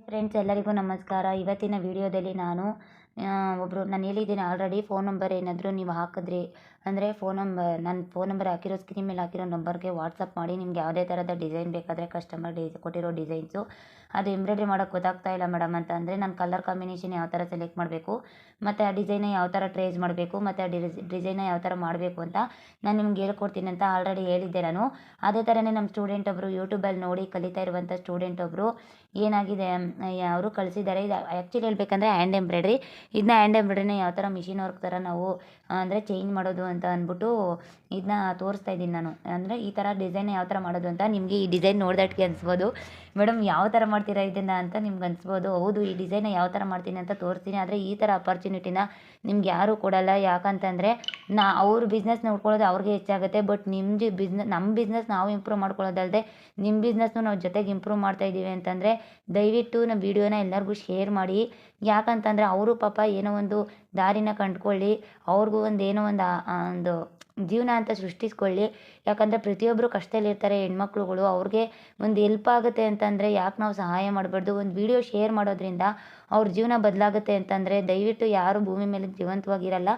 Friends ಎಲ್ಲರಿಗೂ ನಮಸ್ಕಾರ. ಇವತ್ತಿನ ವಿಡಿಯೋದಲ್ಲಿ ನಾನು ನಾನು ಹೇಳಿದ್ದೀನಿ ಆಲ್ರೆಡಿ, ಫೋನ್ ನಂಬರ್ ಏನಾದರೂ ನೀವು ಹಾಕಿದ್ರಿ ಅಂದರೆ ನನ್ನ ಫೋನ್ ನಂಬರ್ ಹಾಕಿರೋ ಸ್ಕ್ರೀನ್ ಮೇಲೆ ಹಾಕಿರೋ ನಂಬರ್ಗೆ ವಾಟ್ಸಪ್ ಮಾಡಿ. ನಿಮ್ಗೆ ಯಾವುದೇ ಥರದ ಡಿಸೈನ್ ಬೇಕಾದರೆ ಕಸ್ಟಮರ್ ಕೊಟ್ಟಿರೋ ಡಿಸೈನ್ಸು ಅದು ಎಂಬ್ರಾಯ್ಡ್ರಿ ಮಾಡೋಕ್ಕೆ ಗೊತ್ತಾಗ್ತಾ ಇಲ್ಲ ಮೇಡಮ್ ಅಂತ ಅಂದರೆ ನಾನು ಕಲರ್ ಕಾಂಬಿನೇಷನ್ ಯಾವ ಥರ ಸೆಲೆಕ್ಟ್ ಮಾಡಬೇಕು ಮತ್ತು ಆ ಡಿಸೈನ ಯಾವ ಥರ ಟ್ರೇಸ್ ಮಾಡಬೇಕು ಮತ್ತು ಆ ಡಿಸೈನ ಯಾವ ಥರ ಮಾಡಬೇಕು ಅಂತ ನಾನು ನಿಮ್ಗೆ ಹೇಳ್ಕೊಡ್ತೀನಿ ಅಂತ ಆಲ್ರೆಡಿ ಹೇಳಿದ್ದೆ ನಾನು. ಅದೇ ಥರನೇ ನಮ್ಮ ಸ್ಟೂಡೆಂಟ್ ಒಬ್ಬರು ಯೂಟ್ಯೂಬಲ್ಲಿ ನೋಡಿ ಕಲಿತಾ ಇರುವಂಥ ಸ್ಟೂಡೆಂಟ್ ಒಬ್ಬರು ಏನಾಗಿದೆ, ಅವರು ಕಳಿಸಿದ್ದಾರೆ. ಇದು ಆ್ಯಕ್ಚುಲಿ ಹೇಳ್ಬೇಕಂದ್ರೆ ಹ್ಯಾಂಡ್ ಎಂಬ್ರಾಯ್ಡ್ರಿ. ಇದನ್ನ ಹ್ಯಾಂಡ್ ಎಂಬ್ರಾಯ್ಡ್ರಿನ ಯಾವ ಥರ ಮಿಷಿನ್ ವರ್ಕ್ ಥರ ನಾವು ಅಂದರೆ ಚೇಂಜ್ ಮಾಡೋದು ಅಂತ ಅಂದ್ಬಿಟ್ಟು ಇದನ್ನ ತೋರಿಸ್ತಾ ಇದ್ದೀನಿ ನಾನು. ಅಂದರೆ ಈ ಥರ ಡಿಸೈನ್ ಯಾವ ಥರ ಮಾಡೋದು ಅಂತ ನಿಮಗೆ ಈ ಡಿಸೈನ್ ನೋಡಿದಟ್ಟಿಗೆ ಅನಿಸ್ಬೋದು, ಮೇಡಮ್ ಯಾವ ಥರ ಮಾಡ್ತೀರಾ ಇದನ್ನು ಅಂತ ನಿಮ್ಗೆ ಅನಿಸ್ಬೋದು. ಹೌದು, ಈ ಡಿಸೈನ ಯಾವ ಥರ ಮಾಡ್ತೀನಿ ಅಂತ ತೋರಿಸ್ತೀನಿ. ಆದರೆ ಈ ಥರ ಅಪರ್ಚುನಿಟಿನ ನಿಮ್ಗೆ ಯಾರೂ ಕೊಡಲ್ಲ. ಯಾಕಂತಂದರೆ ಅವ್ರ ಬಿಸ್ನೆಸ್ ನೋಡ್ಕೊಳ್ಳೋದು ಅವ್ರಿಗೆ ಹೆಚ್ಚಾಗುತ್ತೆ. ಬಟ್ ನಮ್ಮ ಬಿಸ್ನೆಸ್ ನಾವು ಇಂಪ್ರೂವ್ ಮಾಡ್ಕೊಳ್ಳೋದಲ್ಲದೆ ನಿಮ್ಮ ಬಿಸ್ನೆಸ್ನು ನಾವು ಜೊತೆಗೆ ಇಂಪ್ರೂವ್ ಮಾಡ್ತಾಯಿದ್ದೀವಿ ಅಂತಂದರೆ ದಯವಿಟ್ಟು ನಮ್ಮ ವೀಡಿಯೋನ ಎಲ್ಲರಿಗೂ ಶೇರ್ ಮಾಡಿ. ಯಾಕಂತಂದರೆ ಅವರು ಪಾಪ ಏನೋ ಒಂದು ದಾರಿನ ಕಂಡುಕೊಳ್ಳಿ, ಅವ್ರಿಗೂ ಏನೋ ಒಂದು ಜೀವನ ಅಂತ ಸೃಷ್ಟಿಸ್ಕೊಳ್ಳಿ. ಯಾಕಂದರೆ ಪ್ರತಿಯೊಬ್ಬರು ಕಷ್ಟದಲ್ಲಿರ್ತಾರೆ ಹೆಣ್ಮಕ್ಳುಗಳು, ಅವ್ರಿಗೆ ಒಂದು ಹೆಲ್ಪ್ ಆಗುತ್ತೆ ಅಂತಂದರೆ ಯಾಕೆ ನಾವು ಸಹಾಯ ಮಾಡಬಾರ್ದು. ಒಂದು ವಿಡಿಯೋ ಶೇರ್ ಮಾಡೋದ್ರಿಂದ ಅವ್ರ ಜೀವನ ಬದಲಾಗುತ್ತೆ ಅಂತಂದರೆ ದಯವಿಟ್ಟು ಯಾರು ಭೂಮಿ ಮೇಲೆ ಜೀವಂತವಾಗಿರಲ್ಲ,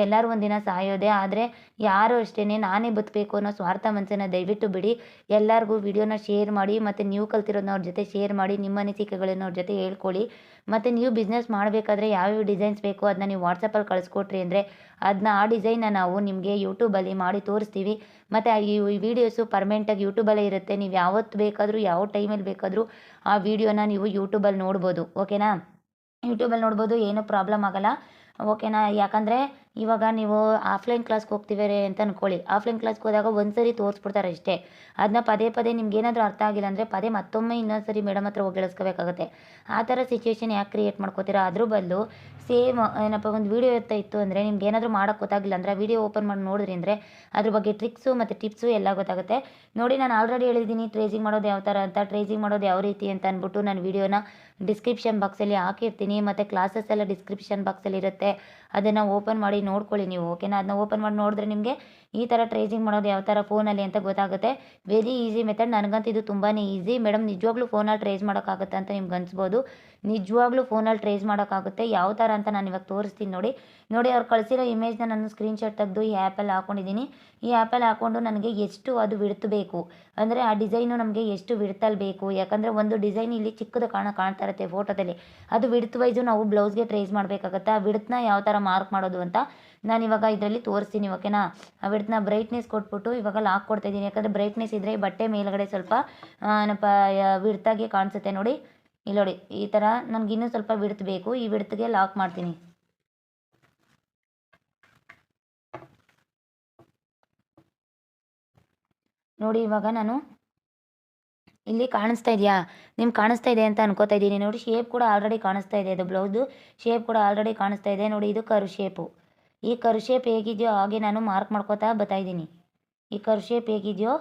ಎಲ್ಲರೂ ಒಂದಿನ ಸಾಯೋದೆ. ಆದರೆ ಯಾರು ಅಷ್ಟೇ ನಾನೇ ಬದುಕಬೇಕು ಅನ್ನೋ ಸ್ವಾರ್ಥ ಮನಸ್ಸನ್ನು ದಯವಿಟ್ಟು ಬಿಡಿ. ಎಲ್ಲರಿಗೂ ವಿಡಿಯೋನ ಶೇರ್ ಮಾಡಿ ಮತ್ತು ನೀವು ಕಲ್ತಿರೋದನ್ನ ಅವ್ರ ಜೊತೆ ಶೇರ್ ಮಾಡಿ. ನಿಮ್ಮ ಅನಿಸಿಕೆಗಳನ್ನು ಅವ್ರ ಜೊತೆ ಹೇಳ್ಕೊಳ್ಳಿ. ಮತ್ತು ನೀವು ಬಿಸ್ನೆಸ್ ಮಾಡಬೇಕಾದ್ರೆ ಯಾವ್ಯಾವ ಡಿಸೈನ್ಸ್ ಬೇಕೋ ಅದನ್ನ ನೀವು ವಾಟ್ಸಪ್ಪಲ್ಲಿ ಕಳಿಸ್ಕೊಟ್ರಿ ಅಂದರೆ ಆ ಡಿಸೈನ್ನ ನಾವು ನಿಮಗೆ ಯೂಟ್ಯೂಬಲ್ಲಿ ಮಾಡಿ ತೋರಿಸ್ತೀವಿ. ಮತ್ತು ಈ ವಿಡಿಯೋಸು ಪರ್ಮನೆಂಟಾಗಿ ಯೂಟ್ಯೂಬಲ್ಲೇ ಇರುತ್ತೆ. ನೀವು ಯಾವತ್ತು ಬೇಕಾದರೂ ಯಾವ ಟೈಮಲ್ಲಿ ಬೇಕಾದರೂ ಆ ವಿಡಿಯೋನ ನೀವು ಯೂಟ್ಯೂಬಲ್ಲಿ ನೋಡ್ಬೋದು. ಓಕೆನಾ? ಯೂಟ್ಯೂಬಲ್ಲಿ ನೋಡ್ಬೋದು, ಏನೂ ಪ್ರಾಬ್ಲಮ್ ಆಗೋಲ್ಲ. ಓಕೆನಾ? ಯಾಕಂದರೆ ಇವಾಗ ನೀವು ಆಫ್ಲೈನ್ ಕ್ಲಾಸ್ಗೆ ಹೋಗ್ತಿದ್ದಾರೆ ಅಂತ ಅಂದ್ಕೊಳ್ಳಿ. ಆಫ್ಲೈನ್ ಕ್ಲಾಸ್ಗೆ ಹೋದಾಗ ಒಂದು ಸರಿ ತೋರಿಸ್ಬಿಡ್ತಾರೆ ಅಷ್ಟೇ. ಅದನ್ನ ಪದೇ ಪದೇ ನಿಮ್ಗೆ ಏನಾದರೂ ಅರ್ಥ ಆಗಿಲ್ಲ ಅಂದರೆ ಮತ್ತೊಮ್ಮೆ ಇನ್ನೊಂದು ಸರಿ ಮೇಡಮ್ ಹತ್ರ ಹೋಗಿ ಹೇಳಿಸ್ಕೋಬೇಕಾಗುತ್ತೆ. ಆ ಥರ ಸಿಚುವೇಶನ್ ಯಾಕೆ ಕ್ರಿಯೇಟ್ ಮಾಡ್ಕೋತೀರಾ? ಅದ್ರ ಬದಲು ಸೇಮ್ ಏನಪ್ಪ ಒಂದು ವೀಡಿಯೋ ಇತ್ತು ಅಂದರೆ ನಿಮ್ಗೆ ಏನಾದರೂ ಮಾಡೋಕ್ಕೆ ಗೊತ್ತಾಗಿಲ್ಲ ಅಂದರೆ ವಿಡಿಯೋ ಓಪನ್ ಮಾಡಿ ನೋಡಿದ್ರಿ ಅಂದರೆ ಅದ್ರ ಬಗ್ಗೆ ಟ್ರಿಕ್ಸು ಮತ್ತು ಟಿಪ್ಸು ಎಲ್ಲ ಗೊತ್ತಾಗುತ್ತೆ. ನೋಡಿ, ನಾನು ಆಲ್ರೆಡಿ ಹೇಳಿದ್ದೀನಿ ಟ್ರೇಸಿಂಗ್ ಮಾಡೋದು ಯಾವ ಥರ ಅಂತ, ಟ್ರೇಸಿಂಗ್ ಮಾಡೋದು ಯಾವ ರೀತಿ ಅಂತ ಅಂದ್ಬಿಟ್ಟು ನಾನು ವಿಡಿಯೋನ ಡಿಸ್ಕ್ರಿಪ್ಷನ್ ಬಾಕ್ಸಲ್ಲಿ ಹಾಕಿರ್ತೀನಿ. ಮತ್ತು ಕ್ಲಾಸಸ್ ಎಲ್ಲ ಡಿಸ್ಕ್ರಿಪ್ಷನ್ ಬಾಕ್ಸಲ್ಲಿ ಇರುತ್ತೆ, ಅದನ್ನು ಓಪನ್ ಮಾಡಿ ನೋಡ್ಕೊಳ್ಳಿ ನೀವು. ಓಕೆನಾ? ಅದನ್ನ ಓಪನ್ ಮಾಡಿ ನೋಡಿದ್ರೆ ನಿಮಗೆ ಈ ಥರ ಟ್ರೇಸಿಂಗ್ ಮಾಡೋದು ಯಾವ ಥರ ಫೋನಲ್ಲಿ ಅಂತ ಗೊತ್ತಾಗುತ್ತೆ. Very easy method. ನನಗಂತೂ ಇದು ತುಂಬಾ ಈಸಿ. ಮೇಡಮ್ ನಿಜವಾಗ್ಲೂ ಫೋನಲ್ಲಿ ಟ್ರೇಸ್ ಮಾಡೋಕ್ಕಾಗುತ್ತೆ ಅಂತ ನಿಮ್ಗೆ ಅನಿಸ್ಬೋದು. ನಿಜವಾಗ್ಲೂ ಫೋನಲ್ಲಿ ಟ್ರೇಸ್ ಮಾಡೋಕ್ಕಾಗುತ್ತೆ. ಯಾವ ಥರ ಅಂತ ನಾನು ಇವಾಗ ತೋರಿಸ್ತೀನಿ ನೋಡಿ. ಅವ್ರು ಕಳಿಸಿರೋ ಇಮೇಜ್ನ ನಾನು ಸ್ಕ್ರೀನ್ಶಾಟ್ ತೆಗೆದು ಈ ಆ್ಯಪಲ್ಲಿ ಹಾಕ್ಕೊಂಡಿದ್ದೀನಿ. ಈ ಆ್ಯಪಲ್ಲಿ ಹಾಕ್ಕೊಂಡು ನನಗೆ ಎಷ್ಟು ಅದು ವಿಡ್ತ್ ಬೇಕು ಅಂದರೆ ಆ ಡಿಸೈನು ನಮಗೆ ಎಷ್ಟು ವಿಡ್ತಲ್ಲಿ ಬೇಕು. ಯಾಕಂದರೆ ಒಂದು ಡಿಸೈನ್ ಇಲ್ಲಿ ಚಿಕ್ಕದು ಕಾಣ್ತಾ ಇರುತ್ತೆ ಫೋಟೋದಲ್ಲಿ, ಅದು ವಿಡ್ತ್ ವೈಸು ನಾವು ಬ್ಲೌಸ್ಗೆ ಟ್ರೇಸ್ ಮಾಡಬೇಕಾಗತ್ತೆ. ಆ ವಿಡ್ತ್ನ ಯಾವ ಥರ ಮಾರ್ಕ್ ಮಾಡೋದು ಅಂತ ನಾನು ಇವಾಗ ಇದರಲ್ಲಿ ತೋರಿಸ್ತೀನಿ. ಓಕೆನಾ? ಆ ವಿಡ್ತ್ನ ಬ್ರೈಟ್ನೆಸ್ ಕೊಟ್ಬಿಟ್ಟು ಇವಾಗ ಲಾಕ್ ಕೊಡ್ತಾಯಿದ್ದೀನಿ. ಯಾಕಂದರೆ ಬ್ರೈಟ್ನೆಸ್ ಇದ್ದರೆ ಬಟ್ಟೆ ಮೇಲ್ಗಡೆ ಸ್ವಲ್ಪ ಏನಪ್ಪ ವಿಡ್ತಾಗಿ ಕಾಣಿಸುತ್ತೆ. ನೋಡಿ, ಇಲ್ಲಿ ನೋಡಿ, ಈ ಥರ ನನಗಿನ್ನೂ ಸ್ವಲ್ಪ ವಿಡ್ತ್ ಬೇಕು. ಈ ವಿಡ್ತ್ಗೆ ಲಾಕ್ ಮಾಡ್ತೀನಿ. ನೋಡಿ, ಇವಾಗ ನಾನು ಇಲ್ಲಿ ಕಾಣಿಸ್ತಾ ಇದೆಯಾ? ನಿಮ್ಗೆ ಕಾಣಿಸ್ತಾ ಇದೆ ಅಂತ ಅನ್ಕೋತಾ ಇದ್ದೀನಿ. ನೋಡಿ, ಶೇಪ್ ಕೂಡ ಆಲ್ರೆಡಿ ಕಾಣಿಸ್ತಾ ಇದೆ. ಅದು ಬ್ಲೌಸು ಶೇಪ್ ಕೂಡ ಆಲ್ರೆಡಿ ಕಾಣಿಸ್ತಾ ಇದೆ. ನೋಡಿ, ಇದು ಕರು ಶೇಪು. ಈ ಕರು ಶೇಪ್ ಹೇಗಿದೆಯೋ ಹಾಗೆ ನಾನು ಮಾರ್ಕ್ ಮಾಡ್ಕೋತಾ ಬರ್ತಾಯಿದ್ದೀನಿ. ಈ ಕರು ಶೇಪ್ ಹೇಗಿದೆಯೋ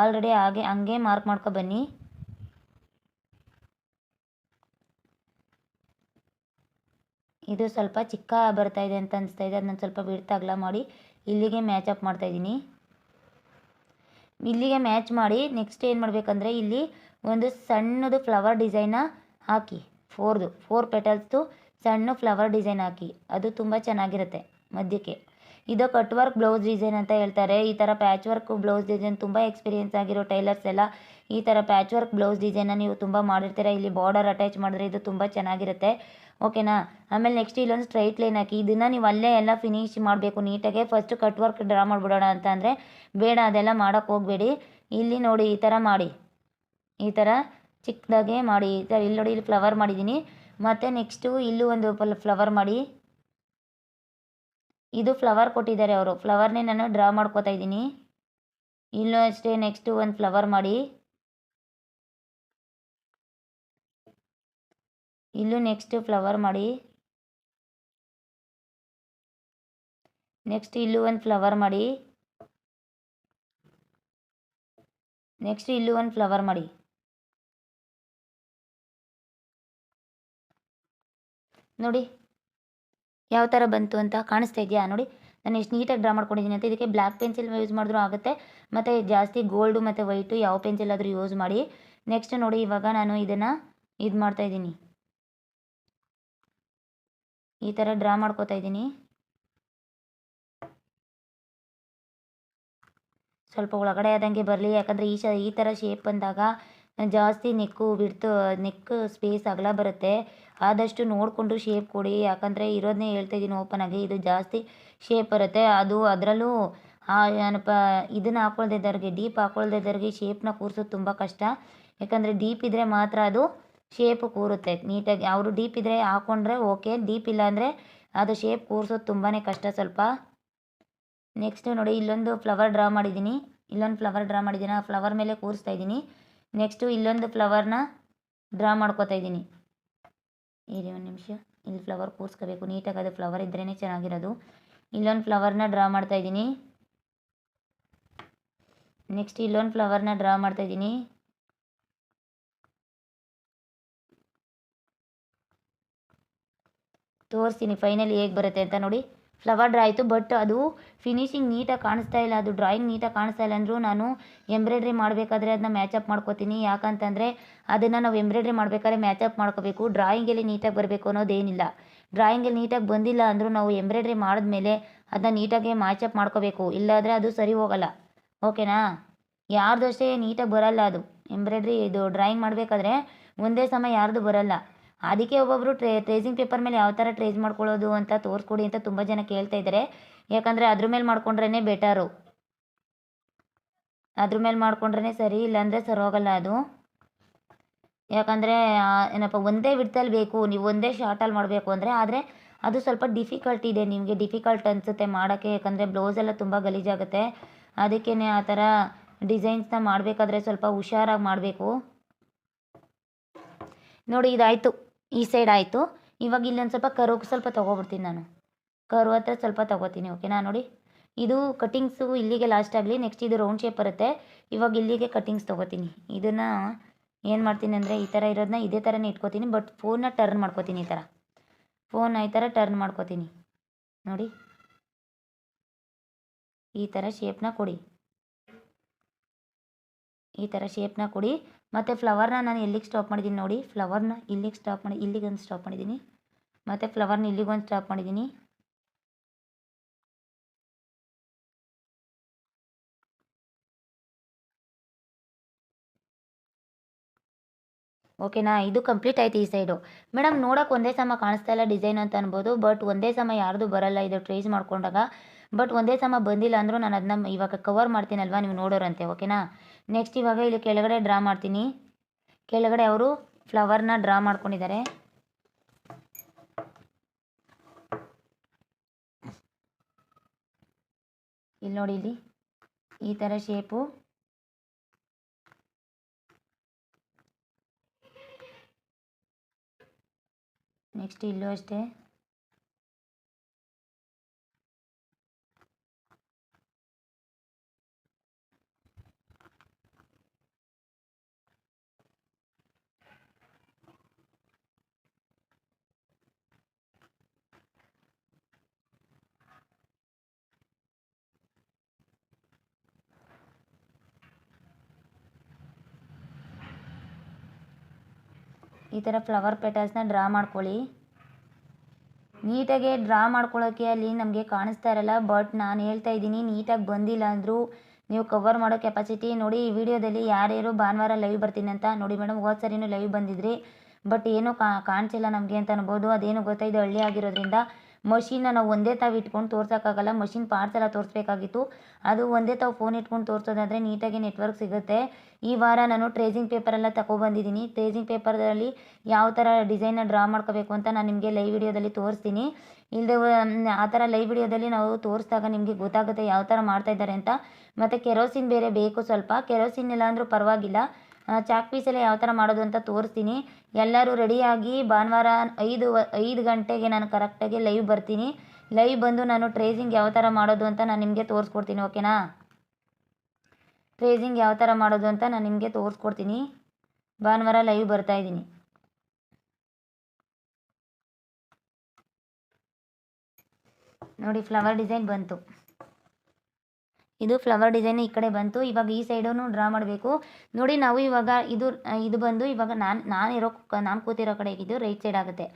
ಆಲ್ರೆಡಿ ಹಂಗೆ ಮಾರ್ಕ್ ಮಾಡ್ಕೊ ಬನ್ನಿ. ಇದು ಸ್ವಲ್ಪ ಚಿಕ್ಕ ಬರ್ತಾ ಇದೆ ಅಂತ ಅನಿಸ್ತಾ ಇದೆ. ಅದನ್ನ ಸ್ವಲ್ಪ ವಿಡ್ತ್ ಅಗಲ ಮಾಡಿ ಇಲ್ಲಿಗೆ ಮ್ಯಾಚ್ ಅಪ್ ಮಾಡ್ತಾಯಿದ್ದೀನಿ. ಇಲ್ಲಿಗೆ ಮ್ಯಾಚ್ ಮಾಡಿ ನೆಕ್ಸ್ಟ್ ಏನು ಮಾಡಬೇಕಂದ್ರೆ ಇಲ್ಲಿ ಒಂದು ಸಣ್ಣದು ಫ್ಲವರ್ ಡಿಸೈನ ಹಾಕಿ, 4 ಪೆಟಲ್ಸ್ದು ಸಣ್ಣ ಫ್ಲವರ್ ಡಿಸೈನ್ ಹಾಕಿ. ಅದು ತುಂಬ ಚೆನ್ನಾಗಿರುತ್ತೆ ಮಧ್ಯಕ್ಕೆ. ಇದು ಕಟ್ ವರ್ಕ್ ಬ್ಲೌಸ್ ಡಿಸೈನ್ ಅಂತ ಹೇಳ್ತಾರೆ. ಈ ಥರ ಪ್ಯಾಚ್ ವರ್ಕ್ ಬ್ಲೌಸ್ ಡಿಸೈನ್ ತುಂಬ ಎಕ್ಸ್ಪೀರಿಯೆನ್ಸ್ ಆಗಿರೋ ಟೈಲರ್ಸ್ ಎಲ್ಲ ಈ ಥರ ಪ್ಯಾಚ್ ವರ್ಕ್ ಬ್ಲೌಸ್ ಡಿಸೈನ್ನ ನೀವು ತುಂಬ ಮಾಡಿರ್ತೀರ. ಇಲ್ಲಿ ಬಾರ್ಡರ್ ಅಟ್ಯಾಚ್ ಮಾಡಿದ್ರೆ ಇದು ತುಂಬ ಚೆನ್ನಾಗಿರುತ್ತೆ. ಓಕೆನಾ? ಆಮೇಲೆ ನೆಕ್ಸ್ಟ್ ಇಲ್ಲೊಂದು ಸ್ಟ್ರೈಟ್ ಲೈನ್ ಹಾಕಿ. ಇದನ್ನು ನೀವು ಅಲ್ಲೇ ಎಲ್ಲ ಫಿನಿಶ್ ಮಾಡಬೇಕು ನೀಟಾಗೆ. ಫಸ್ಟು ಕಟ್ ವರ್ಕ್ ಡ್ರಾ ಮಾಡಿಬಿಡೋಣ ಅಂತ ಅಂದರೆ ಬೇಡ, ಅದೆಲ್ಲ ಮಾಡೋಕ್ಕೆ ಹೋಗಬೇಡಿ. ಇಲ್ಲಿ ನೋಡಿ, ಈ ಥರ ಮಾಡಿ, ಈ ಥರ ಚಿಕ್ಕದಾಗೆ ಮಾಡಿ. ಈ ಥರ ಇಲ್ಲಿ ನೋಡಿ, ಇಲ್ಲಿ ಫ್ಲವರ್ ಮಾಡಿದ್ದೀನಿ. ಮತ್ತು ನೆಕ್ಸ್ಟು ಇಲ್ಲೂ ಒಂದು ಫ್ಲವರ್ ಮಾಡಿ. ಇದು ಫ್ಲವರ್ ಕೊಟ್ಟಿದ್ದಾರೆ ಅವರು, ಫ್ಲವರ್ನೇ ನಾನು ಡ್ರಾ ಮಾಡ್ಕೋತಾ ಇದ್ದೀನಿ. ಇಲ್ಲೂ ಅಷ್ಟೇ ನೆಕ್ಸ್ಟು ಒಂದು ಫ್ಲವರ್ ಮಾಡಿ. ಇಲ್ಲೂ ನೆಕ್ಸ್ಟ್ ಫ್ಲವರ್ ಮಾಡಿ. ನೆಕ್ಸ್ಟ್ ಇಲ್ಲೂ ಒಂದು ಫ್ಲವರ್ ಮಾಡಿ. ನೆಕ್ಸ್ಟ್ ಇಲ್ಲೂ ಒಂದು ಫ್ಲವರ್ ಮಾಡಿ. ನೋಡಿ ಯಾವ ಥರ ಬಂತು ಅಂತ ಕಾಣಿಸ್ತಾ ಇದೆಯಾ? ನೋಡಿ ನಾನು ಎಷ್ಟು ನೀಟಾಗಿ ಡ್ರಾ ಮಾಡ್ಕೊಂಡಿದ್ದೀನಿ ಅಂತ. ಇದಕ್ಕೆ ಬ್ಲ್ಯಾಕ್ ಪೆನ್ಸಿಲ್ ಯೂಸ್ ಮಾಡಿದ್ರೂ ಆಗುತ್ತೆ, ಮತ್ತು ಜಾಸ್ತಿ ಗೋಲ್ಡು ಮತ್ತು ವೈಟು ಯಾವ ಪೆನ್ಸಿಲ್ ಆದರೂ ಯೂಸ್ ಮಾಡಿ. ನೆಕ್ಸ್ಟ್ ನೋಡಿ, ಇವಾಗ ನಾನು ಇದನ್ನು ಮಾಡ್ತಾಯಿದ್ದೀನಿ. ಈ ಥರ ಡ್ರಾ ಮಾಡ್ಕೋತಾ ಇದ್ದೀನಿ. ಸ್ವಲ್ಪ ಒಳಗಡೆ ಆದಂಗೆ ಬರಲಿ, ಯಾಕಂದರೆ ಈ ಥರ ಶೇಪ್ ಬಂದಾಗ ಜಾಸ್ತಿ ನೆಕ್ ಸ್ಪೇಸ್ ಅಗಲ ಬರುತ್ತೆ. ಆದಷ್ಟು ನೋಡಿಕೊಂಡು ಶೇಪ್ ಕೊಡಿ, ಯಾಕಂದರೆ ಇರೋದನ್ನೇ ಹೇಳ್ತಾ ಇದ್ದೀನಿ ಓಪನ್ ಆಗಿ, ಇದು ಜಾಸ್ತಿ ಶೇಪ್ ಬರುತ್ತೆ. ಅದರಲ್ಲೂ ಏನಪ್ಪ ಇದನ್ನು ಹಾಕ್ಕೊಳ್ದೇ ಇದ್ದವ್ರಿಗೆ, ಡೀಪ್ ಹಾಕ್ಕೊಳ್ದೇ ಇದ್ದವ್ರಿಗೆ ಶೇಪ್ನ ಕೂರಿಸೋದು ತುಂಬ ಕಷ್ಟ. ಯಾಕಂದರೆ ಡೀಪ್ ಇದ್ದರೆ ಮಾತ್ರ ಅದು ಶೇಪ್ ಕೂರುತ್ತೆ ನೀಟಾಗಿ. ಅವರು ಡೀಪ್ ಇದ್ದರೆ ಹಾಕ್ಕೊಂಡ್ರೆ ಓಕೆ, ಡೀಪ್ ಇಲ್ಲ ಅಂದರೆ ಅದು ಶೇಪ್ ಕೂರಿಸೋದು ತುಂಬಾ ಕಷ್ಟ ಸ್ವಲ್ಪ. ನೆಕ್ಸ್ಟ್ ನೋಡಿ, ಇಲ್ಲೊಂದು ಫ್ಲವರ್ ಡ್ರಾ ಮಾಡಿದ್ದೀನಿ. ಆ ಫ್ಲವರ್ ಮೇಲೆ ಕೂರಿಸ್ತಾ ಇದ್ದೀನಿ. ನೆಕ್ಸ್ಟು ಇಲ್ಲೊಂದು ಫ್ಲವರ್ನ ಡ್ರಾ ಮಾಡ್ಕೋತಾ ಇದ್ದೀನಿ. ಇರಿ ಒಂದು ನಿಮಿಷ, ಇಲ್ಲಿ ಫ್ಲವರ್ ಕೂರಿಸ್ಕೋಬೇಕು ನೀಟಾಗಿ, ಅದು ಫ್ಲವರ್ ಇದ್ರೇ ಚೆನ್ನಾಗಿರೋದು. ಇಲ್ಲೊಂದು ಫ್ಲವರ್ನ ಡ್ರಾ ಮಾಡ್ತಾ ಇದ್ದೀನಿ. ನೆಕ್ಸ್ಟ್ ಇಲ್ಲೊಂದು ಫ್ಲವರ್ನ ಡ್ರಾ ಮಾಡ್ತಾ ಇದ್ದೀನಿ. ತೋರಿಸ್ತೀನಿ ಫೈನಲಿ ಹೇಗೆ ಬರುತ್ತೆ ಅಂತ ನೋಡಿ. ಫ್ಲವರ್ ಡ್ರಾ ಆಯಿತು, ಬಟ್ ಅದು ಫಿನಿಶಿಂಗ್ ನೀಟಾಗಿ ಕಾಣಿಸ್ತಾ ಇಲ್ಲ, ಅದು ಡ್ರಾಯಿಂಗ್ ನೀಟಾಗಿ ಕಾಣಿಸ್ತಾ ಇಲ್ಲ ಅಂದರೂ ನಾನು ಎಂಬ್ರಾಯ್ಡ್ರಿ ಮಾಡಬೇಕಾದ್ರೆ ಅದನ್ನ ಮ್ಯಾಚಪ್ ಮಾಡ್ಕೋತೀನಿ. ಯಾಕಂತಂದರೆ ಅದನ್ನು ನಾವು ಎಂಬ್ರಾಯ್ಡ್ರಿ ಮಾಡಬೇಕಾದ್ರೆ ಮ್ಯಾಚಪ್ ಮಾಡ್ಕೋಬೇಕು. ಡ್ರಾಯಿಂಗಲ್ಲಿ ನೀಟಾಗಿ ಬರಬೇಕು ಅನ್ನೋದೇನಿಲ್ಲ. ಡ್ರಾಯಿಂಗಲ್ಲಿ ನೀಟಾಗಿ ಬಂದಿಲ್ಲ ಅಂದರೂ ನಾವು ಎಂಬ್ರಾಯ್ಡ್ರಿ ಮಾಡಿದ್ಮೇಲೆ ಅದನ್ನ ನೀಟಾಗಿ ಮ್ಯಾಚಪ್ ಮಾಡ್ಕೋಬೇಕು, ಇಲ್ಲಾಂದರೆ ಅದು ಸರಿ ಹೋಗಲ್ಲ. ಓಕೆನಾ? ಯಾರ್ದು ಅಷ್ಟೇ ನೀಟಾಗಿ ಬರಲ್ಲ ಅದು ಎಂಬ್ರಾಯ್ಡ್ರಿ, ಇದು ಡ್ರಾಯಿಂಗ್ ಮಾಡಬೇಕಾದ್ರೆ ಒಂದೇ ಸಮ ಯಾರ್ದು ಬರಲ್ಲ. ಅದಕ್ಕೆ ಒಬ್ಬೊಬ್ಬರು ಟ್ರೇಸಿಂಗ್ ಪೇಪರ್ ಮೇಲೆ ಯಾವ ಥರ ಟ್ರೇಸ್ ಮಾಡ್ಕೊಳ್ಳೋದು ಅಂತ ತೋರಿಸ್ಕೊಡಿ ಅಂತ ತುಂಬ ಜನ ಕೇಳ್ತಾ ಇದ್ದಾರೆ. ಯಾಕಂದರೆ ಅದ್ರ ಮೇಲೆ ಮಾಡ್ಕೊಂಡ್ರೇ ಬೆಟರು, ಅದ್ರ ಮೇಲೆ ಮಾಡ್ಕೊಂಡ್ರೇ ಸರಿ, ಇಲ್ಲಾಂದರೆ ಸರಿ ಹೋಗಲ್ಲ ಅದು. ಯಾಕಂದರೆ ಏನಪ್ಪ ಒಂದೇ ವಿಡ್ತಲ್ಲಿ ಬೇಕು, ನೀವು ಒಂದೇ ಶಾರ್ಟಲ್ಲಿ ಮಾಡಬೇಕು ಅಂದರೆ, ಆದರೆ ಅದು ಸ್ವಲ್ಪ ಡಿಫಿಕಲ್ಟ್ ಇದೆ, ನಿಮಗೆ ಡಿಫಿಕಲ್ಟ್ ಅನಿಸುತ್ತೆ ಮಾಡೋಕ್ಕೆ. ಯಾಕಂದರೆ ಬ್ಲೌಸೆಲ್ಲ ತುಂಬ ಗಲೀಜಾಗುತ್ತೆ. ಅದಕ್ಕೇ ಆ ಥರ ಡಿಸೈನ್ಸ್ನ ಮಾಡಬೇಕಾದ್ರೆ ಸ್ವಲ್ಪ ಹುಷಾರಾಗಿ ಮಾಡಬೇಕು. ನೋಡಿ, ಇದಾಯಿತು, ಈ ಸೈಡ್ ಆಯಿತು. ಇವಾಗ ಇಲ್ಲೊಂದು ಸ್ವಲ್ಪ ಸ್ವಲ್ಪ ತೊಗೊಬಿಡ್ತೀನಿ ನಾನು, ಹತ್ರ ಸ್ವಲ್ಪ ತೊಗೋತೀನಿ. ಓಕೆನಾ? ನೋಡಿ, ಇದು ಕಟ್ಟಿಂಗ್ಸು ಇಲ್ಲಿಗೆ ಲಾಸ್ಟ್ ಆಗಲಿ. ನೆಕ್ಸ್ಟ್ ಇದು ರೌಂಡ್ ಶೇಪ್ ಬರುತ್ತೆ. ಇವಾಗ ಇಲ್ಲಿಗೆ ಕಟ್ಟಿಂಗ್ಸ್ ತೊಗೋತೀನಿ. ಇದನ್ನು ಏನು ಮಾಡ್ತೀನಿ ಅಂದರೆ, ಈ ಥರ ಇರೋದನ್ನ ಇದೇ ಥರನೇ ಇಟ್ಕೋತೀನಿ, ಬಟ್ ಫೋನ್ನ ಟರ್ನ್ ಮಾಡ್ಕೋತೀನಿ. ಈ ಥರ ಟರ್ನ್ ಮಾಡ್ಕೋತೀನಿ. ನೋಡಿ, ಈ ಥರ ಶೇಪ್ನ ಕೊಡಿ, ಮತ್ತು ಫ್ಲವರ್ನ ನಾನು ಎಲ್ಲಿಗೆ ಸ್ಟಾಪ್ ಮಾಡಿದ್ದೀನಿ ನೋಡಿ, ಫ್ಲವರ್ನ ಇಲ್ಲಿಗೊಂದು ಸ್ಟಾಪ್ ಮಾಡಿದ್ದೀನಿ, ಮತ್ತು ಫ್ಲವರ್ನ ಇಲ್ಲಿಗೊಂದು ಸ್ಟಾಪ್ ಮಾಡಿದ್ದೀನಿ. ಓಕೆನಾ? ಇದು ಕಂಪ್ಲೀಟ್ ಆಯಿತು ಈ ಸೈಡು. ಮೇಡಮ್, ನೋಡೋಕೆ ಒಂದೇ ಸಮ ಕಾಣಿಸ್ತಾ ಇಲ್ಲ ಡಿಸೈನ್ ಅಂತ ಅನ್ಬೋದು, ಬಟ್ ಒಂದೇ ಸಮ ಯಾರ್ದು ಬರಲ್ಲ ಇದು ಟ್ರೇಸ್ ಮಾಡ್ಕೊಂಡಾಗ. ಬಟ್ ಒಂದೇ ಸಮ ಬಂದಿಲ್ಲ ಅಂದರೂ ನಾನು ಅದನ್ನ ಇವಾಗ ಕವರ್ ಮಾಡ್ತೀನಲ್ವ, ನೀವು ನೋಡೋರಂತೆ. ಓಕೆನಾ? ನೆಕ್ಸ್ಟ್ ಇವಾಗ ಇಲ್ಲಿ ಕೆಳಗಡೆ ಡ್ರಾ ಮಾಡ್ತೀನಿ. ಕೆಳಗಡೆ ಅವರು ಫ್ಲವರ್ನ ಡ್ರಾ ಮಾಡ್ಕೊಂಡಿದ್ದಾರೆ. ಇಲ್ಲಿ ನೋಡಿ, ಇಲ್ಲಿ ಈ ಥರ ಶೇಪು. ನೆಕ್ಸ್ಟ್ ಇಲ್ಲೂ ಅಷ್ಟೇ. ಈ ಥರ ಫ್ಲವರ್ ಪೆಟಲ್ಸ್ನ ಡ್ರಾ ಮಾಡ್ಕೊಳ್ಳಿ. ನೀಟಾಗೆ ಡ್ರಾ ಮಾಡ್ಕೊಳ್ಳೋಕ್ಕೆ ಅಲ್ಲಿ ನಮಗೆ ಕಾಣಿಸ್ತಾ ಇರಲ್ಲ, ಬಟ್ ನಾನು ಹೇಳ್ತಾ ಇದ್ದೀನಿ, ನೀಟಾಗಿ ಬಂದಿಲ್ಲ ಅಂದರೂ ನೀವು ಕವರ್ ಮಾಡೋ ಕೆಪಾಸಿಟಿ ನೋಡಿ. ಈ ವಿಡಿಯೋದಲ್ಲಿ ಯಾರ್ಯಾರು ಭಾನುವಾರ ಲೈವ್ ಬರ್ತೀನಿ ಅಂತ ನೋಡಿ ಮೇಡಮ್, ಹೋದ ಸರಿನೂ ಲೈವ್ ಬಂದಿದ್ರಿ, ಬಟ್ ಏನೂ ಕಾಣಿಸಿಲ್ಲ ನಮಗೆ ಅಂತ ಅನ್ಬೋದು. ಅದೇನು ಗೊತ್ತಾ, ಇದು ಹಳ್ಳಿ ಆಗಿರೋದ್ರಿಂದ ಮಷಿನ್ನ ನಾವು ಒಂದೇ ತಾವು ಇಟ್ಕೊಂಡು ತೋರ್ಸೋಕ್ಕಾಗಲ್ಲ, ಮಷಿನ್ ಪಾರ್ಟ್ಸ್ ಎಲ್ಲ ತೋರಿಸ್ಬೇಕಾಗಿತ್ತು. ಅದು ಒಂದೇ ತಾವು ಫೋನ್ ಇಟ್ಕೊಂಡು ತೋರಿಸೋದಾದರೆ ನೀಟಾಗಿ ನೆಟ್ವರ್ಕ್ ಸಿಗುತ್ತೆ. ಈ ವಾರ ನಾನು ಟ್ರೇಸಿಂಗ್ ಪೇಪರೆಲ್ಲ ತಗೊಬಂದಿದ್ದೀನಿ. ಟ್ರೇಸಿಂಗ್ ಪೇಪರಲ್ಲಿ ಯಾವ ಥರ ಡಿಸೈನ್ನ ಡ್ರಾ ಮಾಡ್ಕೋಬೇಕು ಅಂತ ನಾನು ನಿಮಗೆ ಲೈವ್ ವಿಡಿಯೋದಲ್ಲಿ ತೋರಿಸ್ತೀನಿ. ಇಲ್ಲದೆ ಆ ಥರ ಲೈವ್ ವಿಡಿಯೋದಲ್ಲಿ ನಾವು ತೋರಿಸಿದಾಗ ನಿಮಗೆ ಗೊತ್ತಾಗುತ್ತೆ ಯಾವ ಥರ ಮಾಡ್ತಾಯಿದ್ದಾರೆ ಅಂತ. ಮತ್ತು ಕೆರೋಸಿನ್ ಬೇರೆ ಬೇಕು ಸ್ವಲ್ಪ, ಕೆರೋಸಿನ್ ಇಲ್ಲ ಅಂದರೂ ಪರವಾಗಿಲ್ಲ. ಚಾಕ್ ಪೀಸಲ್ಲಿ ಯಾವ ಥರ ಮಾಡೋದು ಅಂತ ತೋರಿಸ್ತೀನಿ. ಎಲ್ಲರೂ ರೆಡಿಯಾಗಿ ಭಾನುವಾರ 5 ಗಂಟೆಗೆ ನಾನು ಕರೆಕ್ಟಾಗಿ ಲೈವ್ ಬರ್ತೀನಿ. ಲೈವ್ ಬಂದು ನಾನು ಟ್ರೇಸಿಂಗ್ ಯಾವ ಥರ ಮಾಡೋದು ಅಂತ ನಾನು ನಿಮಗೆ ತೋರಿಸ್ಕೊಡ್ತೀನಿ. ಓಕೆನಾ? ಟ್ರೇಸಿಂಗ್ ಯಾವ ಥರ ಮಾಡೋದು ಅಂತ ನಾನು ನಿಮಗೆ ತೋರಿಸ್ಕೊಡ್ತೀನಿ. ಭಾನುವಾರ ಲೈವ್ ಬರ್ತಾಯಿದ್ದೀನಿ. ನೋಡಿ, ಫ್ಲವರ್ ಡಿಸೈನ್ ಬಂತು. ಇದು ಫ್ಲವರ್ ಡಿಸೈನ್ ಈ ಕಡೆ ಬಂತು. ಇವಾಗ ಈ ಸೈಡೂ ಡ್ರಾ ಮಾಡಬೇಕು ನೋಡಿ. ನಾವು ಇವಾಗ ಇದು ಬಂದು ಇವಾಗ ನಾನು ಕೂತಿರೋ ಕಡೆ ಇದು ರೈಟ್ ಸೈಡ್ ಆಗುತ್ತೆ,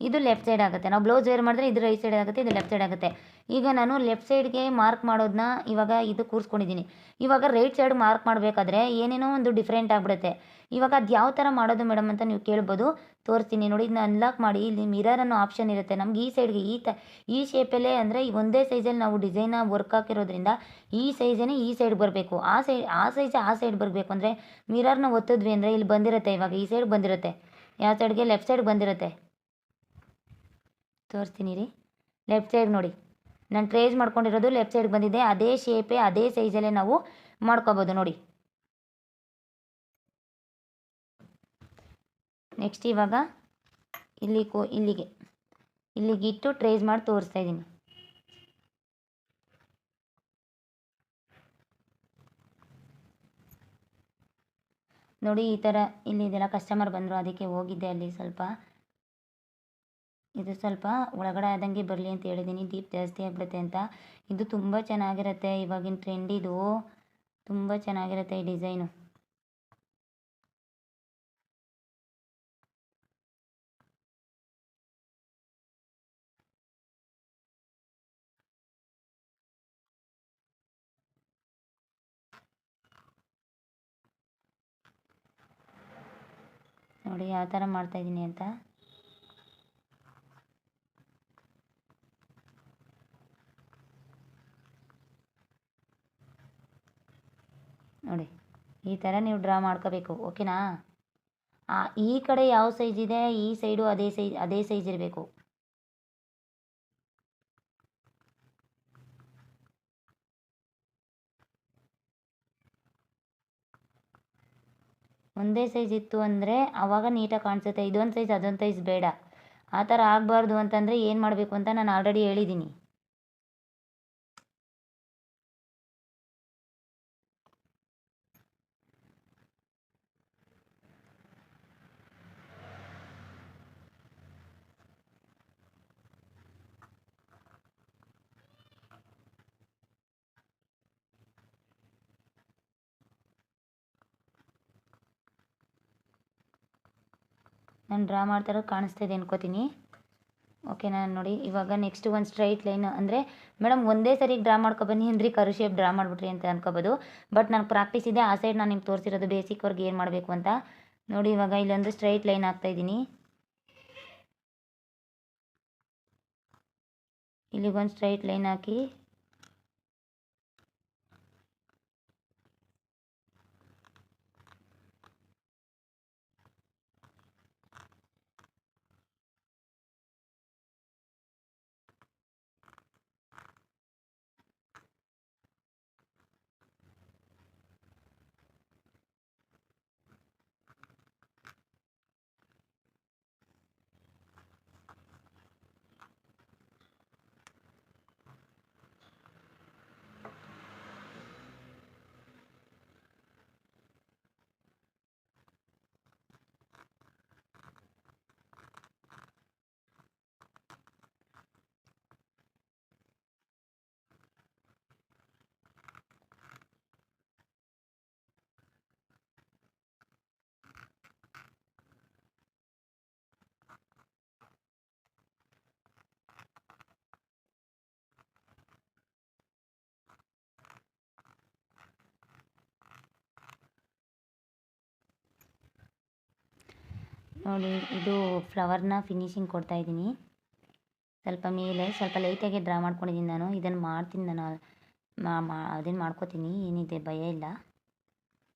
ಇದು ಲೆಫ್ಟ್ ಸೈಡ್ ಆಗುತ್ತೆ. ನಾವು ಬ್ಲೌಸ್ ವೇರ್ ಮಾಡಿದ್ರೆ ಇದು ರೈಟ್ ಸೈಡ್ ಆಗುತ್ತೆ, ಇದು ಲೆಫ್ಟ್ ಸೈಡ್ ಆಗುತ್ತೆ. ಈಗ ನಾನು ಲೆಫ್ಟ್ ಸೈಡ್ಗೆ ಮಾರ್ಕ್ ಮಾಡೋದನ್ನ ಇವಾಗ ಇದು ಕೂರಿಸ್ಕೊಂಡಿದ್ದೀನಿ. ಇವಾಗ ರೈಟ್ ಸೈಡ್ ಮಾರ್ಕ್ ಮಾಡಬೇಕಾದ್ರೆ ಏನೇನೋ ಒಂದು ಡಿಫ್ರೆಂಟ್ ಆಗಿಬಿಡುತ್ತೆ. ಇವಾಗ ಅದು ಯಾವ ಥರ ಮಾಡೋದು ಮೇಡಮ್ ಅಂತ ನೀವು ಕೇಳ್ಬೋದು. ತೋರಿಸ್ತೀನಿ ನೋಡಿ. ಇದನ್ನ ಅನ್ಲಾಕ್ ಮಾಡಿ, ಇಲ್ಲಿ ಮಿರರ್ ಅನ್ನೋ ಆಪ್ಷನ್ ಇರುತ್ತೆ. ನಮ್ಗೆ ಈ ಸೈಡ್ಗೆ ಈ ಶೇಪಲ್ಲೇ ಅಂದರೆ ಒಂದೇ ಸೈಜಲ್ಲಿ ನಾವು ಡಿಸೈನ ವರ್ಕ್ ಹಾಕಿರೋದ್ರಿಂದ ಈ ಸೈಜೇ ಈ ಸೈಡ್ ಬರಬೇಕು, ಆ ಸೈಡ್ ಬರಬೇಕು ಅಂದರೆ ಮಿರರ್ನ ಒತ್ತಿದ್ವಿ ಅಂದರೆ ಇಲ್ಲಿ ಬಂದಿರುತ್ತೆ. ಇವಾಗ ಈ ಸೈಡ್ ಬಂದಿರುತ್ತೆ, ಯಾವ ಸೈಡ್ಗೆ ಲೆಫ್ಟ್ ಸೈಡ್ ಬಂದಿರುತ್ತೆ. ತೋರಿಸ್ತೀನಿ ರೀ. ಲೆಫ್ಟ್ ಸೈಡ್ ನೋಡಿ, ನಾನು ಟ್ರೇಸ್ ಮಾಡ್ಕೊಂಡಿರೋದು ಲೆಫ್ಟ್ ಸೈಡ್ ಬಂದಿದೆ. ಅದೇ ಶೇಪೇ ಅದೇ ಸೈಜಲ್ಲೇ ನಾವು ಮಾಡ್ಕೋಬೋದು ನೋಡಿ. ನೆಕ್ಸ್ಟ್ ಇವಾಗ ಇಲ್ಲಿಗೆ ಇಟ್ಟು ಟ್ರೇಸ್ ಮಾಡಿ ತೋರಿಸ್ತಾ ಇದ್ದೀನಿ. ನೋಡಿ ಈ ಥರ ಇಲ್ಲಿ ಇದೆಲ್ಲ ಕಸ್ಟಮರ್ ಬಂದರು, ಅದಕ್ಕೆ ಹೋಗಿದ್ದೆ ಅಲ್ಲಿ ಸ್ವಲ್ಪ. ಇದು ಸ್ವಲ್ಪ ಒಳಗಡೆ ಆದಂಗೆ ಬರಲಿ ಅಂತ ಹೇಳಿದ್ದೀನಿ, ಡೀಪ್ ಜಾಸ್ತಿ ಆಗಿಬಿಡುತ್ತೆ ಅಂತ. ಇದು ತುಂಬ ಚೆನ್ನಾಗಿರುತ್ತೆ, ಇವಾಗಿನ ಟ್ರೆಂಡ್ ಇದು. ತುಂಬ ಚೆನ್ನಾಗಿರುತ್ತೆ ಈ ಡಿಸೈನು. ನೋಡಿ ಯಾವ ಥರ ಮಾಡ್ತಾಯಿದ್ದೀನಿ ಅಂತ. ನೋಡಿ ಈ ಥರ ನೀವು ಡ್ರಾ ಮಾಡ್ಕೋಬೇಕು, ಓಕೆನಾ. ಈ ಕಡೆ ಯಾವ ಸೈಜ್ ಇದೆ ಈ ಸೈಡು ಅದೇ ಸೈಜ್ ಇರಬೇಕು. ಒಂದೇ ಸೈಜ್ ಇತ್ತು ಅಂದರೆ ಆವಾಗ ನೀಟಾಗಿ ಕಾಣಿಸುತ್ತೆ. ಇದೊಂದು ಸೈಜ್ ಅದೊಂದು ಸೈಜ್ ಬೇಡ, ಆ ಥರ ಆಗಬಾರ್ದು ಅಂತಂದರೆ ಏನು ಮಾಡಬೇಕು ಅಂತ ನಾನು ಆಲ್ರೆಡಿ ಹೇಳಿದ್ದೀನಿ. ನಾನು ಡ್ರಾ ಮಾಡ್ತಾ ಇರೋದು ಕಾಣಿಸ್ತಾ ಇದೆ ಅನ್ಕೋತೀನಿ, ಓಕೆನಾ. ನೋಡಿ ಇವಾಗ ನೆಕ್ಸ್ಟ್ ಒಂದು ಸ್ಟ್ರೈಟ್ ಲೈನ್ ಅಂದರೆ ಮೇಡಮ್ ಒಂದೇ ಸರಿಗೆ ಡ್ರಾ ಮಾಡ್ಕೊಬನ್ನಿ ಅಂದರೆ ಕರು ಶೇಪ್ ಡ್ರಾ ಮಾಡಿಬಿಟ್ರಿ ಅಂತ ಅನ್ಕೋಬೋದು. ಬಟ್ ನನಗೆ ಪ್ರಾಕ್ಟೀಸ್ ಇದೆ, ಆ ಸೈಡ್ ನಾನು ನಿಮ್ಗೆ ತೋರಿಸಿರೋದು ಬೇಸಿಕ್ ವರ್ಕ್ ಏನು ಮಾಡಬೇಕು ಅಂತ. ನೋಡಿ ಇವಾಗ ಇಲ್ಲೊಂದು ಸ್ಟ್ರೈಟ್ ಲೈನ್ ಹಾಕ್ತಾಯಿದ್ದೀನಿ, ಇಲ್ಲಿಗೊಂದು ಸ್ಟ್ರೈಟ್ ಲೈನ್ ಹಾಕಿ ನೋಡಿ. ಇದು ಫ್ಲವರ್ನ ಫಿನಿಶಿಂಗ್ ಕೊಡ್ತಾಯಿದ್ದೀನಿ. ಸ್ವಲ್ಪ ಮೇಲೆ ಸ್ವಲ್ಪ ಲೈಟಾಗಿ ಡ್ರಾ ಮಾಡ್ಕೊಂಡಿದ್ದೀನಿ ನಾನು. ಇದನ್ನು ಮಾಡ್ತೀನಿ ನಾನು, ಅದನ್ನು ಮಾಡ್ಕೋತೀನಿ, ಏನಿದೆ ಭಯ ಇಲ್ಲ.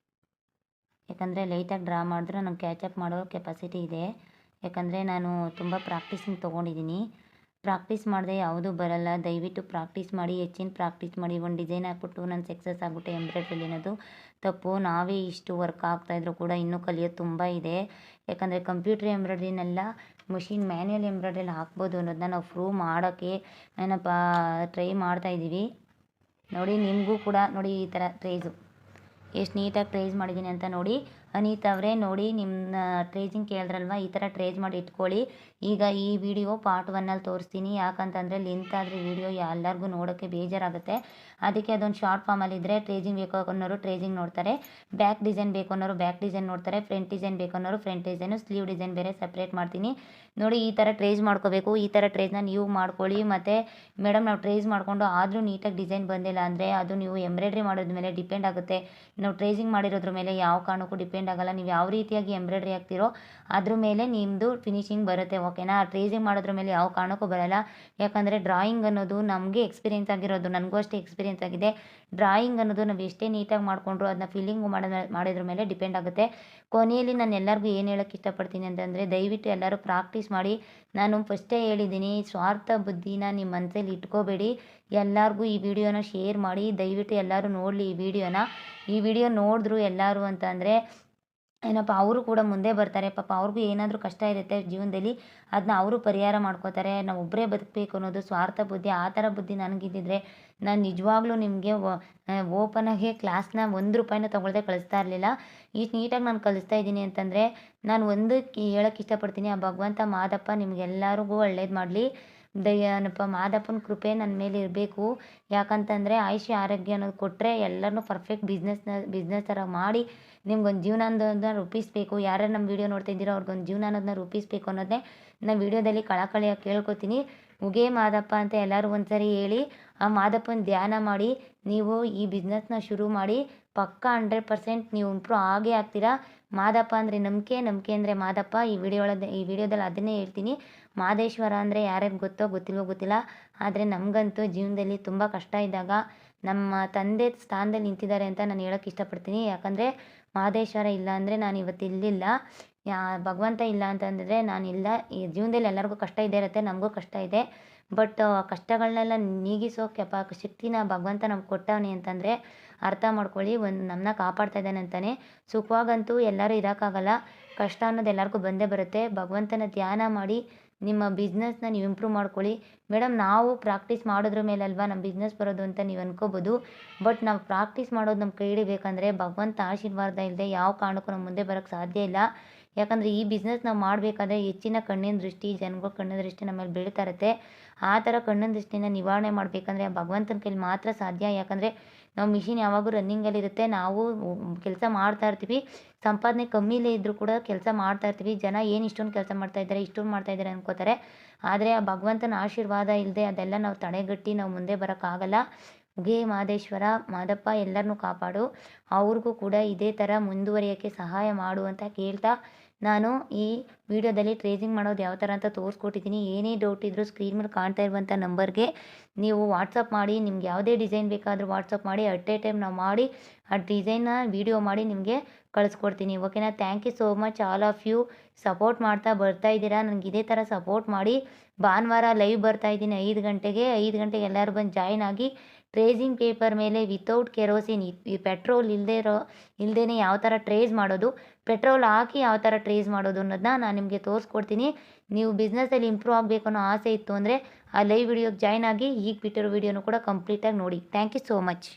ಯಾಕಂದರೆ ಲೈಟಾಗಿ ಡ್ರಾ ಮಾಡಿದ್ರೆ ನನಗೆ ಕ್ಯಾಚಪ್ ಮಾಡೋ ಕೆಪಾಸಿಟಿ ಇದೆ. ಯಾಕಂದರೆ ನಾನು ತುಂಬ ಪ್ರಾಕ್ಟೀಸಿಂಗ್ ತೊಗೊಂಡಿದ್ದೀನಿ. ಪ್ರಾಕ್ಟೀಸ್ ಮಾಡಿದೆ ಯಾವುದೂ ಬರಲ್ಲ. ದಯವಿಟ್ಟು ಪ್ರಾಕ್ಟೀಸ್ ಮಾಡಿ, ಹೆಚ್ಚಿನ ಪ್ರಾಕ್ಟೀಸ್ ಮಾಡಿ. ಒಂದು ಡಿಸೈನ್ ಹಾಕ್ಬಿಟ್ಟು ನಾನು ಸಕ್ಸಸ್ ಆಗಿಬಿಟ್ಟೆ ಎಂಬ್ರಾಯ್ಡ್ರಿಲಿ ಅನ್ನೋದು ತಪ್ಪು. ನಾವೇ ಇಷ್ಟು ವರ್ಕ್ ಆಗ್ತಾಯಿದ್ರು ಕೂಡ ಇನ್ನೂ ಕಲಿಯೋದು ತುಂಬ ಇದೆ. ಯಾಕಂದರೆ ಕಂಪ್ಯೂಟರ್ ಎಂಬ್ರಾಯ್ಡ್ರಿನೆಲ್ಲ ಮಷಿನ್ ಮ್ಯಾನ್ಯಲ್ ಎಂಬ್ರಾಯ್ಡ್ರಿಲಿ ಹಾಕ್ಬೋದು ಅನ್ನೋದನ್ನ ನಾವು ಪ್ರೂವ್ ಮಾಡೋಕ್ಕೆ ಏನಪ್ಪ ಟ್ರೈ ಮಾಡ್ತಾಯಿದ್ದೀವಿ. ನೋಡಿ ನಿಮಗೂ ಕೂಡ ನೋಡಿ ಈ ಥರ ಟ್ರೇಸು ಎಷ್ಟು ನೀಟಾಗಿ ಟ್ರೇಸ್ ಮಾಡಿದ್ದೀನಿ ಅಂತ ನೋಡಿ. ಅನಿತಾ ಅವರೇ ನೋಡಿ ನಿಮ್ಮ ಟ್ರೇಜಿಂಗ್ ಕೇಳಿದ್ರಲ್ವ, ಈ ಥರ ಟ್ರೇಜ್ ಮಾಡಿ ಇಟ್ಕೊಳ್ಳಿ. ಈಗ ಈ ವಿಡಿಯೋ ಪಾರ್ಟ್ 1 ತೋರಿಸ್ತೀನಿ, ಯಾಕಂತಂದರೆ ಲೆಂತ್ ಆದರೆ ವಿಡಿಯೋ ಎಲ್ಲರಿಗೂ ನೋಡೋಕ್ಕೆ ಬೇಜಾರಾಗುತ್ತೆ. ಅದಕ್ಕೆ ಅದೊಂದು ಶಾರ್ಟ್ ಫಾರ್ಮಲ್ಲಿದ್ದರೆ ಟ್ರೇಜಿಂಗ್ ಬೇಕು ಅನ್ನೋರು ಟ್ರೇಜಿಂಗ್ ನೋಡ್ತಾರೆ, ಬ್ಯಾಕ್ ಡಿಸೈನ್ ಬೇಕು ಅನ್ನೋರು ಬ್ಯಾಕ್ ಡಿಸೈನ್ ನೋಡ್ತಾರೆ, ಫ್ರಂಟ್ ಡಿಸೈನ್ ಬೇಕು ಅನ್ನೋರು ಫ್ರಂಟ್ ಡಿಸೈನು, ಸ್ಲೀವ್ ಡಿಸೈನ್ ಬೇರೆ ಸಪ್ರೇಟ್ ಮಾಡ್ತೀನಿ. ನೋಡಿ ಈ ಥರ ಟ್ರೇಜ್ ಮಾಡ್ಕೋಬೇಕು. ಈ ಥರ ಟ್ರೇಜ್ನ ನೀವು ಮಾಡ್ಕೊಳ್ಳಿ. ಮತ್ತು ಮೇಡಮ್ ನಾವು ಟ್ರೇಜ್ ಮಾಡಿಕೊಂಡು ಆದರೂ ನೀಟಾಗಿ ಡಿಸೈನ್ ಬಂದಿಲ್ಲ ಅಂದರೆ ಅದು ನೀವು ಎಂಬ್ರಾಯ್ಡ್ರಿ ಮಾಡೋದ್ರ ಮೇಲೆ ಡಿಪೆಂಡ್ ಆಗುತ್ತೆ. ನಾವು ಟ್ರೇಜಿಂಗ್ ಮಾಡಿರೋದ್ರ ಮೇಲೆ ಯಾವ ಕಾರಣಕ್ಕೂ ಡಿಪೆಂಡ್ ಆಗಲ್ಲ. ನೀವು ಯಾವ ರೀತಿಯಾಗಿ ಎಂಬ್ರಾಯ್ಡ್ರಿ ಹಾಕ್ತಿರೋ ಅದ್ರ ಮೇಲೆ ನಿಮ್ಮದು ಫಿನಿಶಿಂಗ್ ಬರುತ್ತೆ, ಓಕೆನಾ. ಟ್ರೇಜಿಂಗ್ ಮಾಡೋದ್ರ ಮೇಲೆ ಯಾವ ಕಾರಣಕ್ಕೂ ಬರೋಲ್ಲ. ಯಾಕಂದರೆ ಡ್ರಾಯಿಂಗ್ ಅನ್ನೋದು ನಮಗೆ ಎಕ್ಸ್ಪೀರಿಯೆನ್ಸ್ ಆಗಿರೋದು, ನನಗೂ ಅಷ್ಟೇ ಎಕ್ಸ್ಪೀರಿಯೆನ್ಸ್ ಆಗಿದೆ. ಡ್ರಾಯಿಂಗ್ ಅನ್ನೋದು ನಾವು ಎಷ್ಟೇ ನೀಟಾಗಿ ಮಾಡಿಕೊಂಡ್ರು ಅದನ್ನ ಫೀಲಿಂಗ್ ಮಾಡೋದ್ರ ಮೇಲೆ ಡಿಪೆಂಡ್ ಆಗುತ್ತೆ. ಕೊನೆಯಲ್ಲಿ ನಾನು ಎಲ್ಲರಿಗೂ ಏನು ಹೇಳೋಕ್ಕೆ ಇಷ್ಟಪಡ್ತೀನಿ ಅಂತಂದರೆ, ದಯವಿಟ್ಟು ಎಲ್ಲರೂ ಪ್ರಾಕ್ಟೀಸ್ ಮಾಡಿ. ನಾನು ಫಸ್ಟೇ ಹೇಳಿದ್ದೀನಿ, ಸ್ವಾರ್ಥ ಬುದ್ಧಿನ ನಿಮ್ಮ ಮನಸ್ಸಲ್ಲಿ ಇಟ್ಕೋಬೇಡಿ. ಎಲ್ಲರಿಗೂ ಈ ವಿಡಿಯೋನ ಶೇರ್ ಮಾಡಿ. ದಯವಿಟ್ಟು ಎಲ್ಲರೂ ನೋಡಲಿ ಈ ವಿಡಿಯೋ ನೋಡಿದ್ರು ಎಲ್ಲರೂ ಅಂತ ಅಂದರೆ ಏನಪ್ಪ ಅವರು ಕೂಡ ಮುಂದೆ ಬರ್ತಾರೆ. ಪಾಪ ಅವ್ರಿಗೂ ಏನಾದರೂ ಕಷ್ಟ ಇರುತ್ತೆ ಜೀವನದಲ್ಲಿ, ಅದನ್ನ ಅವರು ಪರಿಹಾರ ಮಾಡ್ಕೋತಾರೆ. ನಾವು ಒಬ್ಬರೇ ಬದುಕಬೇಕು ಅನ್ನೋದು ಸ್ವಾರ್ಥ ಬುದ್ಧಿ. ಆ ಥರ ಬುದ್ಧಿ ನನಗಿದ್ದಿದ್ರೆ ನಾನು ನಿಜವಾಗ್ಲೂ ನಿಮಗೆ ಓಪನಾಗಿ ಕ್ಲಾಸ್ನ ₹1 ತೊಗೊಳ್ದೆ ಕಳಿಸ್ತಾ ಇರಲಿಲ್ಲ. ಇಷ್ಟು ನೀಟಾಗಿ ನಾನು ಕಲಿಸ್ತಾ ಇದ್ದೀನಿ ಅಂತಂದರೆ ನಾನು ಹೇಳೋಕ್ಕೆ ಇಷ್ಟಪಡ್ತೀನಿ, ಆ ಭಗವಂತ ಮಾದಪ್ಪ ನಿಮಗೆಲ್ಲರಿಗೂ ಒಳ್ಳೇದು ಮಾಡಲಿ. ಏನಪ್ಪ ಮಾದಪ್ಪನ ಕೃಪೆ ನನ್ನ ಮೇಲೆ ಇರಬೇಕು. ಯಾಕಂತಂದರೆ ಆಯುಷ್ಯ ಆರೋಗ್ಯ ಅನ್ನೋದು ಕೊಟ್ಟರೆ ಎಲ್ಲರನ್ನೂ ಪರ್ಫೆಕ್ಟ್ ಬಿಸ್ನೆಸ್ ಥರ ಮಾಡಿ ನಿಮ್ಗೊಂದು ಜೀವನ ಅನ್ನೋದನ್ನ ರೂಪಿಸಬೇಕು. ಯಾರ್ಯಾರು ನಮ್ಮ ವೀಡಿಯೋ ನೋಡ್ತಾ ಇದ್ದೀರೋ ಅವ್ರಿಗೊಂದು ಜೀವನ ಅನ್ನೋದನ್ನ ರೂಪಿಸಬೇಕು ಅನ್ನೋದನ್ನೇ ನಾನು ವೀಡಿಯೋದಲ್ಲಿ ಕಳಕಳಿಯಾಗಿ ಕೇಳ್ಕೊತೀನಿ. ಉಗೇ ಮಾದಪ್ಪ ಅಂತ ಎಲ್ಲರೂ ಒಂದ್ಸರಿ ಹೇಳಿ, ಆ ಮಾದಪ್ಪನ ಧ್ಯಾನ ಮಾಡಿ ನೀವು ಈ ಬಿಸ್ನೆಸ್ನ ಶುರು ಮಾಡಿ. ಪಕ್ಕ 100% ನೀವು ಇಂಪ್ರೂವ್ ಆಗೇ ಆಗ್ತೀರಾ. ಮಾದಪ್ಪ ಅಂದರೆ ನಂಬಿಕೆ ಅಂದರೆ ಮಾದಪ್ಪ. ಈ ವಿಡಿಯೋದಲ್ಲಿ ಅದನ್ನೇ ಹೇಳ್ತೀನಿ. ಮಾದೇಶ್ವರ ಅಂದರೆ ಯಾರ್ಯಾರು ಗೊತ್ತಿಲ್ಲ. ಆದರೆ ನಮಗಂತೂ ಜೀವನದಲ್ಲಿ ತುಂಬ ಕಷ್ಟ ಇದ್ದಾಗ ನಮ್ಮ ತಂದೆ ಸ್ಥಾನದಲ್ಲಿ ನಿಂತಿದ್ದಾರೆ ಅಂತ ನಾನು ಹೇಳೋಕ್ಕೆ ಇಷ್ಟಪಡ್ತೀನಿ. ಯಾಕಂದರೆ ಮಹದೇಶ್ವರ ಇಲ್ಲ ಅಂದರೆ ನಾನು ಇವತ್ತು ಇಲ್ಲಿಲ್ಲ, ಭಗವಂತ ಇಲ್ಲ ಅಂತಂದರೆ ನಾನಿಲ್ಲ. ಈ ಜೀವನದಲ್ಲಿ ಎಲ್ಲರಿಗೂ ಕಷ್ಟ ಇದ್ದೇ ಇರುತ್ತೆ, ನಮಗೂ ಕಷ್ಟ ಇದೆ. ಬಟ್ ಕಷ್ಟಗಳನ್ನೆಲ್ಲ ನೀಗಿಸೋ ಶಕ್ತಿನ ಭಗವಂತ ನಮ್ಗೆ ಕೊಟ್ಟವನೆ ಅಂತಂದರೆ ಅರ್ಥ ಮಾಡ್ಕೊಳ್ಳಿ. ನಮ್ಮನ್ನ ಕಾಪಾಡ್ತಾ ಇದ್ದಾನೆ ಅಂತಲೇ. ಸುಖವಾಗಂತೂ ಎಲ್ಲರೂ ಇರೋಕ್ಕಾಗಲ್ಲ, ಕಷ್ಟ ಅನ್ನೋದು ಎಲ್ಲರಿಗೂ ಬಂದೇ ಬರುತ್ತೆ. ಭಗವಂತನ ಧ್ಯಾನ ಮಾಡಿ ನಿಮ್ಮ ಬಿಸ್ನೆಸ್ನ ನೀವು ಇಂಪ್ರೂವ್ ಮಾಡ್ಕೊಳ್ಳಿ. ಮೇಡಮ್ ನಾವು ಪ್ರಾಕ್ಟೀಸ್ ಮಾಡೋದ್ರ ಮೇಲೆ ಅಲ್ವಾ ನಮ್ಮ ಬಿಸ್ನೆಸ್ ಬರೋದು ಅಂತ ನೀವು ಅನ್ಕೋಬೋದು. ಬಟ್ ನಾವು ಪ್ರಾಕ್ಟೀಸ್ ಮಾಡೋದು ನಮ್ಮ ಕೈ ಹಿಡಿಬೇಕಂದ್ರೆ ಭಗವಂತ ಆಶೀರ್ವಾದ ಇಲ್ಲದೆ ಯಾವ ಕಾರಣಕ್ಕೂ ನಮ್ಮ ಮುಂದೆ ಬರೋಕ್ಕೆ ಸಾಧ್ಯ ಇಲ್ಲ. ಯಾಕಂದರೆ ಈ ಬಿಸ್ನೆಸ್ ನಾವು ಮಾಡಬೇಕಾದ್ರೆ ಹೆಚ್ಚಿನ ಕಣ್ಣಿನ ದೃಷ್ಟಿ, ಜನಗಳ ಕಣ್ಣಿನ ದೃಷ್ಟಿ ನಮ್ಮ ಮೇಲೆ ಬೀಳ್ತಾ ಇರುತ್ತೆ. ಆ ಥರ ಕಣ್ಣಿನ ದೃಷ್ಟಿನ ನಿವಾರಣೆ ಮಾಡಬೇಕಂದ್ರೆ ಭಗವಂತನ ಕೈಲಿ ಮಾತ್ರ ಸಾಧ್ಯ. ಯಾಕಂದರೆ ನಾವು ಮಿಷಿನ್ ಯಾವಾಗೂ ರನ್ನಿಂಗಲ್ಲಿರುತ್ತೆ, ನಾವು ಕೆಲಸ ಮಾಡ್ತಾ ಇರ್ತೀವಿ. ಸಂಪಾದನೆ ಕಮ್ಮಿಲೇ ಇದ್ದರೂ ಕೂಡ ಕೆಲಸ ಮಾಡ್ತಾ ಇರ್ತೀವಿ. ಜನ ಏನು ಇಷ್ಟೊಂದು ಕೆಲಸ ಮಾಡ್ತಾ ಇದ್ದಾರೆ ಅನ್ಕೋತಾರೆ. ಆದರೆ ಆ ಭಗವಂತನ ಆಶೀರ್ವಾದ ಇಲ್ಲದೆ ಅದೆಲ್ಲ ನಾವು ತಡೆಗಟ್ಟಿ ನಾವು ಮುಂದೆ ಬರೋಕ್ಕಾಗಲ್ಲ. ಉಗೇ ಮಾದೇಶ್ವರ ಮಾದಪ್ಪ ಎಲ್ಲರನ್ನೂ ಕಾಪಾಡು. ಅವ್ರಿಗೂ ಕೂಡ ಇದೇ ಥರ ಮುಂದುವರಿಯೋಕ್ಕೆ ಸಹಾಯ ಮಾಡು ಅಂತ ಕೇಳ್ತಾ, ನಾನು ಈ ವಿಡಿಯೋದಲ್ಲಿ ಟ್ರೇಸಿಂಗ್ ಮಾಡೋದು ಯಾವ ಥರ ಅಂತ ತೋರಿಸ್ಕೊಟ್ಟಿದ್ದೀನಿ. ಏನೇ ಡೌಟ್ ಇದ್ದರೂ ಸ್ಕ್ರೀನ್ ಮೇಲೆ ಕಾಣ್ತಾ ಇರುವಂಥ ನಂಬರ್ಗೆ ನೀವು ವಾಟ್ಸಪ್ ಮಾಡಿ. ನಿಮ್ಗೆ ಯಾವುದೇ ಡಿಸೈನ್ ಬೇಕಾದರೂ ವಾಟ್ಸಪ್ ಮಾಡಿ. ಅಟ್ ಎ ಟೈಮ್ ನಾವು ಮಾಡಿ ಆ ಡಿಸೈನ್ನ ವಿಡಿಯೋ ಮಾಡಿ ನಿಮಗೆ ಕಳಿಸ್ಕೊಡ್ತೀನಿ, ಓಕೆನಾ. Thank you so much all of you. Support ಮಾಡ್ತಾ ಬರ್ತಾ ಇದ್ದೀರಾ. ನನಗೆ ಇದೇ ಥರ ಸಪೋರ್ಟ್ ಮಾಡಿ. ಭಾನುವಾರ ಲೈವ್ ಬರ್ತಾ ಇದ್ದೀನಿ 5 ಗಂಟೆಗೆ ಎಲ್ಲರೂ ಬಂದು ಜಾಯ್ನ್ ಆಗಿ. ಟ್ರೇಸಿಂಗ್ ಪೇಪರ್ ಮೇಲೆ ವಿತೌಟ್ ಕೆರೋಸಿನ್, ಈ ಪೆಟ್ರೋಲ್ ಇಲ್ಲದೇ ಯಾವ ಥರ ಟ್ರೇಸ್ ಮಾಡೋದು, ಪೆಟ್ರೋಲ್ ಹಾಕಿ ಯಾವ ಥರ ಟ್ರೇಸ್ ಮಾಡೋದು ಅನ್ನೋದನ್ನ ನಾನು ನಿಮಗೆ ತೋರಿಸ್ಕೊಡ್ತೀನಿ. ನೀವು ಬಿಸ್ನೆಸ್ಸಲ್ಲಿ ಇಂಪ್ರೂವ್ ಆಗಬೇಕು ಅನ್ನೋ ಆಸೆ ಇತ್ತು ಅಂದರೆ ಆ ಲೈವ್ ವಿಡಿಯೋಗೆ ಜಾಯ್ನ್ ಆಗಿ. ಈಗ ಬಿಟ್ಟಿರೋ ವಿಡಿಯೋನು ಕೂಡ ಕಂಪ್ಲೀಟಾಗಿ ನೋಡಿ. Thank you so much.